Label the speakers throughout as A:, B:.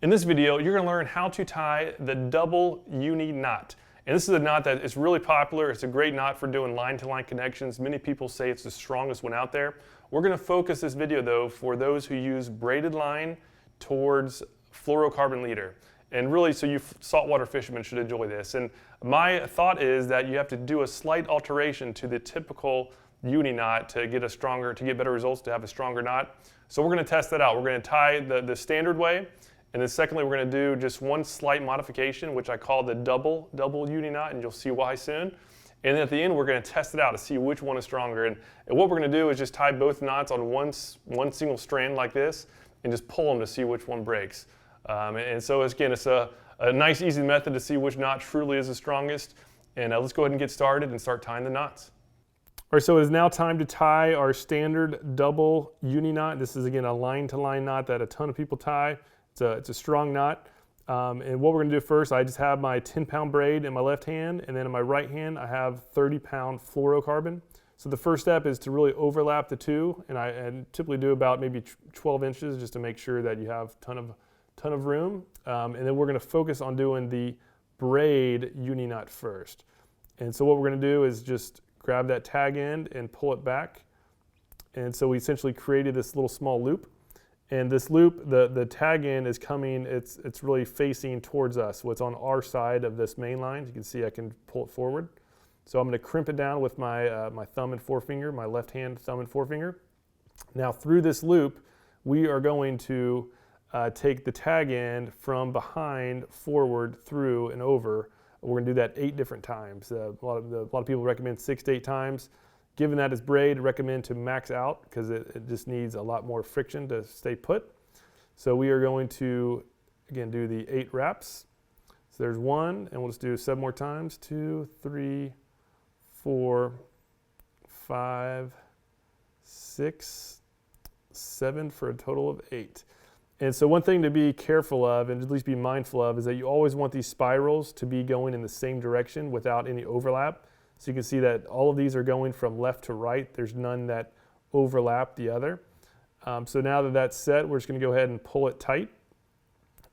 A: In this video, you're going to learn how to tie the double-uni knot. And this is a knot that is really popular. It's a great knot for doing line-to-line connections. Many people say it's the strongest one out there. We're going to focus this video, though, for those who use braided line towards fluorocarbon leader. And really, so you saltwater fishermen should enjoy this. And my thought is that you have to do a slight alteration to the typical uni knot to get better results, to have a stronger knot. So we're going to test that out. We're going to tie the standard way. And then secondly, we're going to do just one slight modification, which I call the double-uni knot, and you'll see why soon. And then at the end, we're going to test it out to see which one is stronger. And what we're going to do is just tie both knots on one single strand like this, and just pull them to see which one breaks. And so again, it's a nice, easy method to see which knot truly is the strongest. And let's go ahead and get started and start tying the knots. All right, so it is now time to tie our standard double-uni knot. This is, again, a line-to-line knot that a ton of people tie. It's a strong knot. And what we're going to do first, I just have my 10-pound braid in my left hand, and then in my right hand, I have 30-pound fluorocarbon. So the first step is to really overlap the two, and I typically do about maybe 12 inches just to make sure that you have a ton of room. And then we're going to focus on doing the braid uni knot first. And so what we're going to do is just grab that tag end and pull it back. And so we essentially created this little small loop. And this loop, the tag end is coming, it's really facing towards us. So it's on our side of this main line. You can see I can pull it forward. So I'm going to crimp it down with my thumb and forefinger, my left hand thumb and forefinger. Now through this loop, we are going to take the tag end from behind, forward, through, and over. We're going to do that 8 different times. A lot of people recommend 6 to 8 times. Given that it's braid, I recommend to max out because it just needs a lot more friction to stay put. So we are going to, again, do the 8 wraps. So there's 1, and we'll just do 7 more times. 2, 3, 4, 5, 6, 7 for a total of 8. And so one thing to be careful of, and at least be mindful of, is that you always want these spirals to be going in the same direction without any overlap. So you can see that all of these are going from left to right. There's none that overlap the other. So now that that's set, we're just going to go ahead and pull it tight.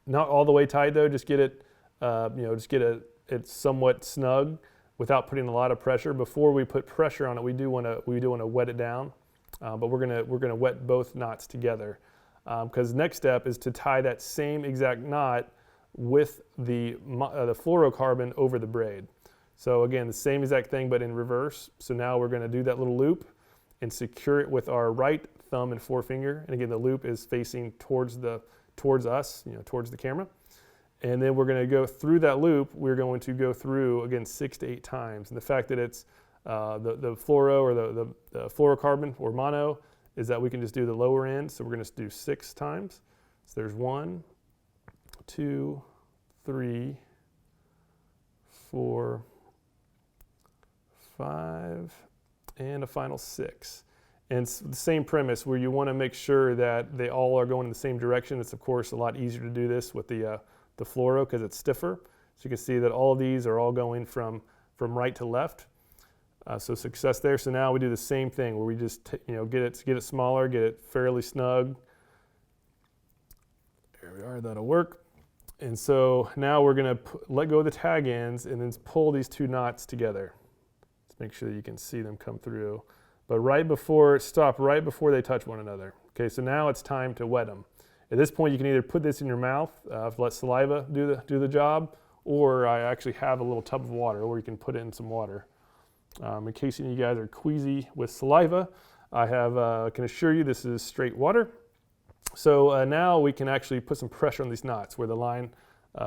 A: Not all the way tight though. Just get it, it somewhat snug without putting a lot of pressure. Before we put pressure on it, we do want to wet it down. But we're gonna wet both knots together. Because next step is to tie that same exact knot with the fluorocarbon over the braid. So again, the same exact thing, but in reverse. So now we're going to do that little loop and secure it with our right thumb and forefinger. And again, the loop is facing towards us, towards the camera. And then we're going to go through that loop. We're going to go through, again, 6 to 8 times. And the fact that it's the fluoro or the fluorocarbon or mono is that we can just do the lower end. So we're going to do 6 times. So there's 1, 2, 3, 4, 5, and a final 6. And it's the same premise where you want to make sure that they all are going in the same direction. It's of course a lot easier to do this with the fluoro because it's stiffer. So you can see that all of these are all going from right to left. So success there. So now we do the same thing where we just get it smaller, get it fairly snug. There we are. That'll work. And so now we're going to let go of the tag ends and then pull these 2 knots together. Let's make sure that you can see them come through. But stop right before they touch one another. Okay, so now it's time to wet them. At this point, you can either put this in your mouth, let saliva do the job, or I actually have a little tub of water where you can put in some water. In case any of you guys are queasy with saliva, I can assure you this is straight water. So now we can actually put some pressure on these knots where the line,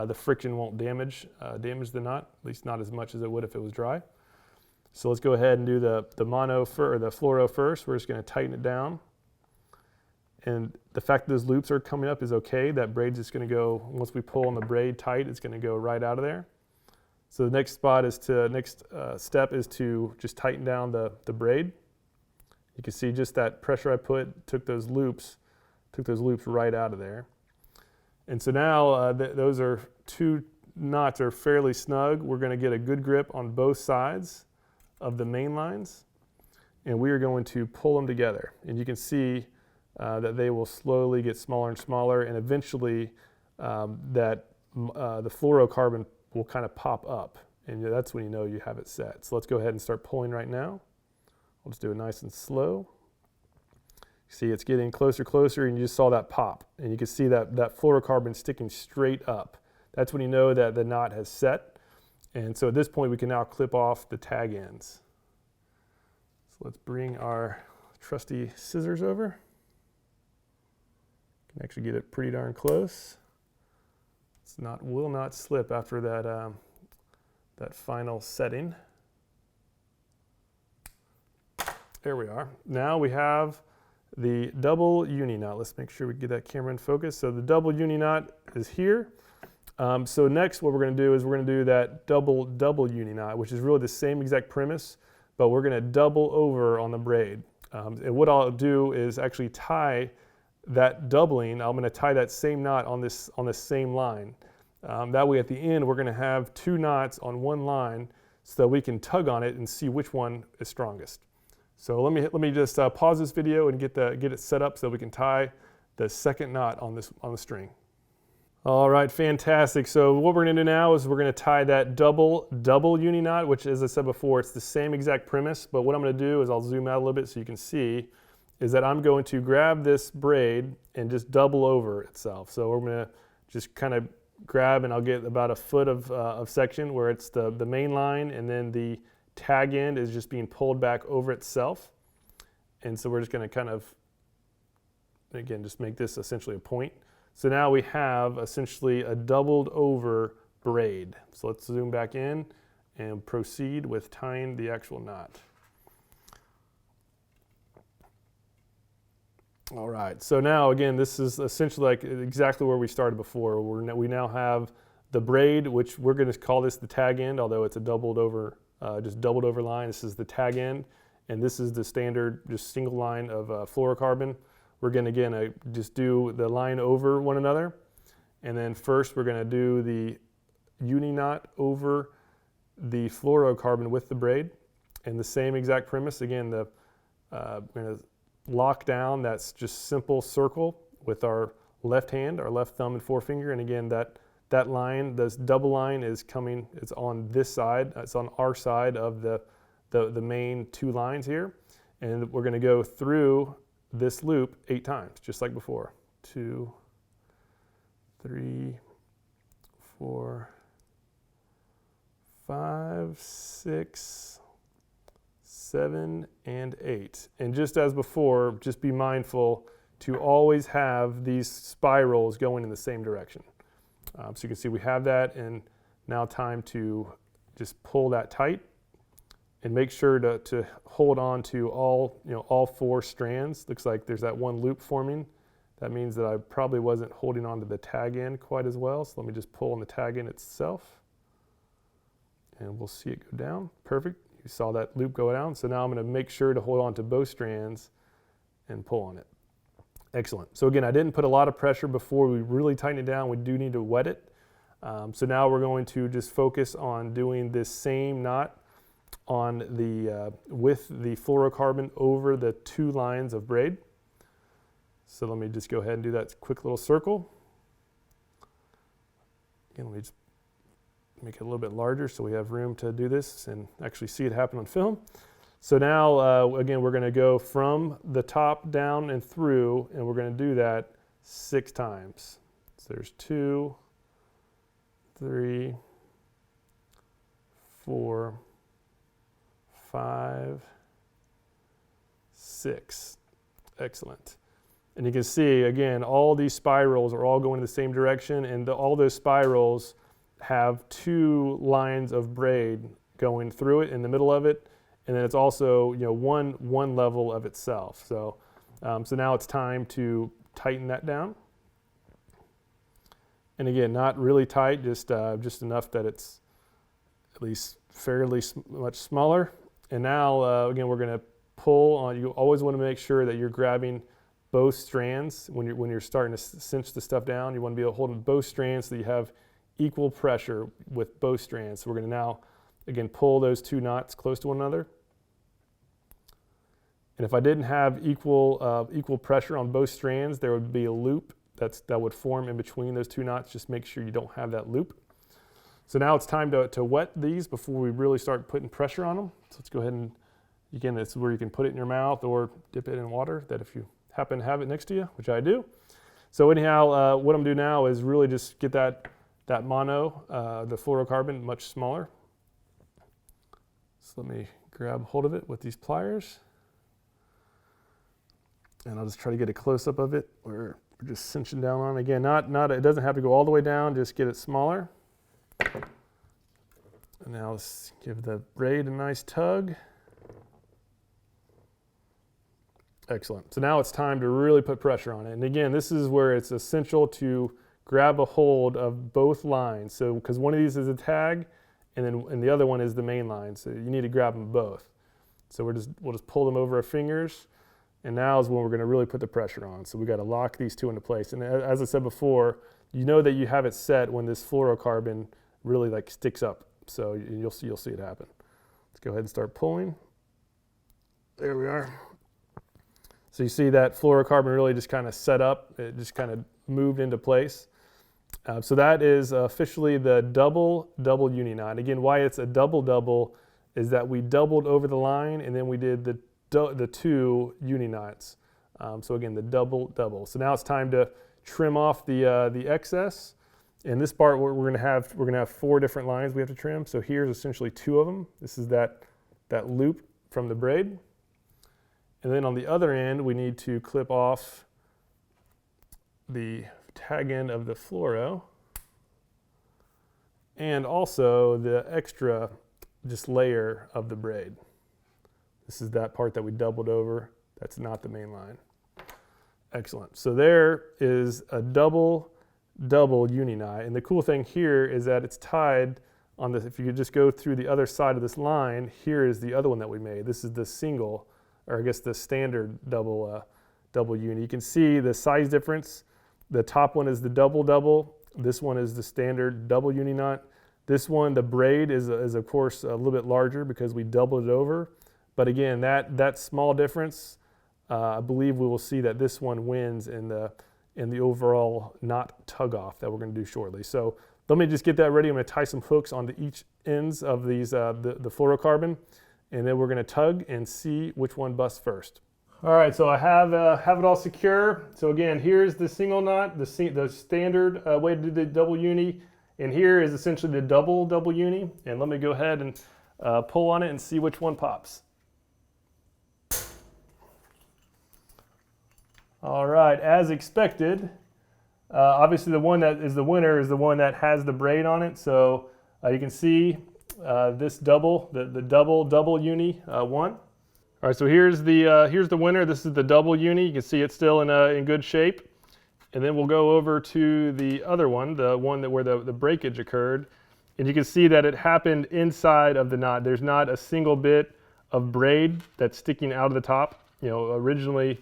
A: the friction won't damage the knot, at least not as much as it would if it was dry. So let's go ahead and do the fluoro first. We're just going to tighten it down. And the fact that those loops are coming up is okay. That braid's just going to go, once we pull on the braid tight, it's going to go right out of there. So the next step is to just tighten down the braid. You can see just that pressure I put took those loops right out of there. And so now those 2 knots are fairly snug. We're going to get a good grip on both sides of the main lines, and we are going to pull them together. And you can see that they will slowly get smaller and smaller, and eventually the fluorocarbon will kind of pop up, and that's when you know you have it set. So let's go ahead and start pulling right now. I'll just do it nice and slow. See, it's getting closer, and you just saw that pop, and you can see that fluorocarbon sticking straight up. That's when you know that the knot has set. And so at this point, we can now clip off the tag ends. So let's bring our trusty scissors over. Can actually get it pretty darn close. Will not slip after that final setting. There we are. Now we have the double uni knot. Let's make sure we get that camera in focus. So the double uni knot is here. So next what we're going to do is we're going to do that double uni knot, which is really the same exact premise, but we're going to double over on the braid. And what I'll do is actually tie that doubling. I'm going to tie that same knot on this same line. That way at the end we're going to have two knots on one line so that we can tug on it and see which one is strongest. So let me just pause this video and get it set up so we can tie the second knot on the string. All right, fantastic. So what we're going to do now is we're going to tie that double uni knot, which, as I said before, it's the same exact premise. But what I'm going to do is I'll zoom out a little bit so you can see is that I'm going to grab this braid and just double over itself. So we're going to just kind of grab, and I'll get about a foot of section where it's the main line, and then the tag end is just being pulled back over itself. And so we're just going to kind of, again, just make this essentially a point. So now we have essentially a doubled over braid. So let's zoom back in and proceed with tying the actual knot. All right, so now again, this is essentially like exactly where we started before. We now have the braid, which we're going to call this the tag end, although it's a doubled over line. This is the tag end, and this is the standard just single line of fluorocarbon. We're going to again just do the line over one another, and then first we're going to do the uni knot over the fluorocarbon with the braid, and the same exact premise. Again, we're going to lock down that's just simple circle with our left hand, our left thumb and forefinger, and again that line, this double line is coming. It's on this side. It's on our side of the main two lines here, and we're going to go through this loop 8 times, just like before. 2, 3, 4, 5, 6, 7, and 8. And just as before, just be mindful to always have these spirals going in the same direction. So you can see we have that, and now time to just pull that tight. And make sure to hold on to all 4 strands. Looks like there's that one loop forming. That means that I probably wasn't holding on to the tag end quite as well. So let me just pull on the tag end itself, and we'll see it go down. Perfect. You saw that loop go down. So now I'm going to make sure to hold on to both strands and pull on it. Excellent. So again, I didn't put a lot of pressure before we really tighten it down. We do need to wet it. So now we're going to just focus on doing this same knot on with the fluorocarbon over the 2 lines of braid. So let me just go ahead and do that quick little circle. Again, let me just make it a little bit larger so we have room to do this and actually see it happen on film. So now, again, we're going to go from the top down and through, and we're going to do that 6 times. So there's 2, 3, 4, 5, 6. Excellent. And you can see, again, all these spirals are all going in the same direction, and all those spirals have 2 lines of braid going through it in the middle of it, and then it's also one level of itself. So, so now it's time to tighten that down. And again, not really tight, just enough that it's at least fairly much smaller. And now, again, we're going to pull on. You always want to make sure that you're grabbing both strands when you're starting to cinch the stuff down. You want to be able to hold both strands so you have equal pressure with both strands. So we're going to now, again, pull those 2 knots close to one another. And if I didn't have equal pressure on both strands, there would be a loop that would form in between those two knots. Just make sure you don't have that loop. So now it's time to wet these before we really start putting pressure on them. So let's go ahead and, again, this is where you can put it in your mouth or dip it in water, that if you happen to have it next to you, which I do. So anyhow, what I'm doing now is really just get that mono, the fluorocarbon, much smaller. So let me grab hold of it with these pliers. And I'll just try to get a close-up of it where we're just cinching down on. Again, it doesn't have to go all the way down, just get it smaller. And now let's give the braid a nice tug. Excellent. So now it's time to really put pressure on it. And again, this is where it's essential to grab a hold of both lines. So, because one of these is a tag, and the other one is the main line. So you need to grab them both. So we'll just pull them over our fingers. And now is when we're going to really put the pressure on. So we got to lock these two into place. And as I said before, you know that you have it set when this fluorocarbon really like sticks up. So you'll see it happen. Let's go ahead and start pulling. There we are. So you see that fluorocarbon really just kind of set up. It just kind of moved into place. So that is officially the double-uni knot. Again, why it's a double-double is that we doubled over the line and then we did the two uni knots. So again, the double-double. So now it's time to trim off the excess. In this part, we're going to have 4 different lines we have to trim. So here's essentially 2 of them. This is that loop from the braid. And then on the other end, we need to clip off the tag end of the fluoro and also the extra just layer of the braid. This is that part that we doubled over. That's not the main line. Excellent. So there is a double-uni knot. And the cool thing here is that it's tied on this. If you could just go through the other side of this line, here is the other one that we made. This is the single, or I guess the standard double-uni. You can see the size difference. The top one is the double-double. This one is the standard double-uni knot. This one, the braid, is of course a little bit larger because we doubled it over. But again, that small difference, I believe we will see that this one wins in the overall knot tug-off that we're going to do shortly. So let me just get that ready. I'm going to tie some hooks onto each ends of these the fluorocarbon, and then we're going to tug and see which one busts first. All right, so I have it all secure. So again, here's the single knot, the standard way to do the double-uni, and here is essentially the double-uni. And let me go ahead and pull on it and see which one pops. All right, as expected, obviously the one that is the winner is the one that has the braid on it. So you can see this the double-uni won. All right, so here's the winner. This is the double-uni. You can see it's still in good shape. And then we'll go over to the other one, the one where the breakage occurred. And you can see that it happened inside of the knot. There's not a single bit of braid that's sticking out of the top. You know, originally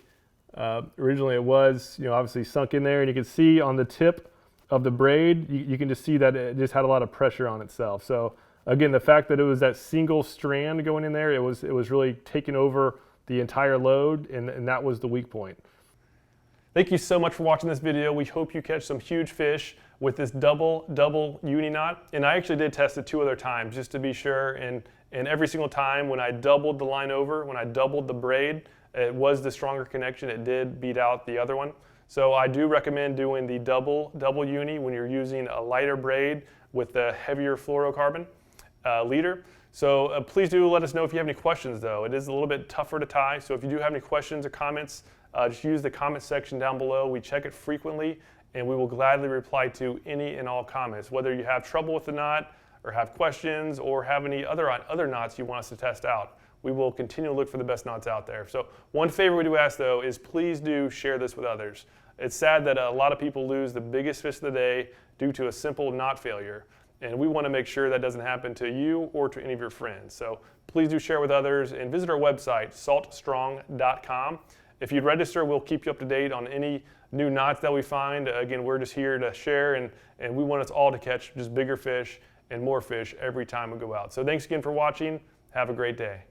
A: it was, obviously sunk in there, and you can see on the tip of the braid, you can just see that it just had a lot of pressure on itself. So again, the fact that it was that single strand going in there, it was really taking over the entire load, and that was the weak point. Thank you so much for watching this video. We hope you catch some huge fish with this double-uni knot. And I actually did test it 2 other times just to be sure. And every single time when I doubled the line over, when I doubled the braid, it was the stronger connection. It did beat out the other one. So I do recommend doing the double-uni when you're using a lighter braid with the heavier fluorocarbon leader. So please do let us know if you have any questions though. It is a little bit tougher to tie. So if you do have any questions or comments, just use the comment section down below. We check it frequently and we will gladly reply to any and all comments. Whether you have trouble with the knot or have questions or have any other knots you want us to test out, we will continue to look for the best knots out there. So one favor we do ask though is please do share this with others. It's sad that a lot of people lose the biggest fish of the day due to a simple knot failure. And we want to make sure that doesn't happen to you or to any of your friends. So please do share with others and visit our website, saltstrong.com. If you'd register, we'll keep you up to date on any new knots that we find. Again, we're just here to share, and we want us all to catch just bigger fish and more fish every time we go out. So thanks again for watching. Have a great day.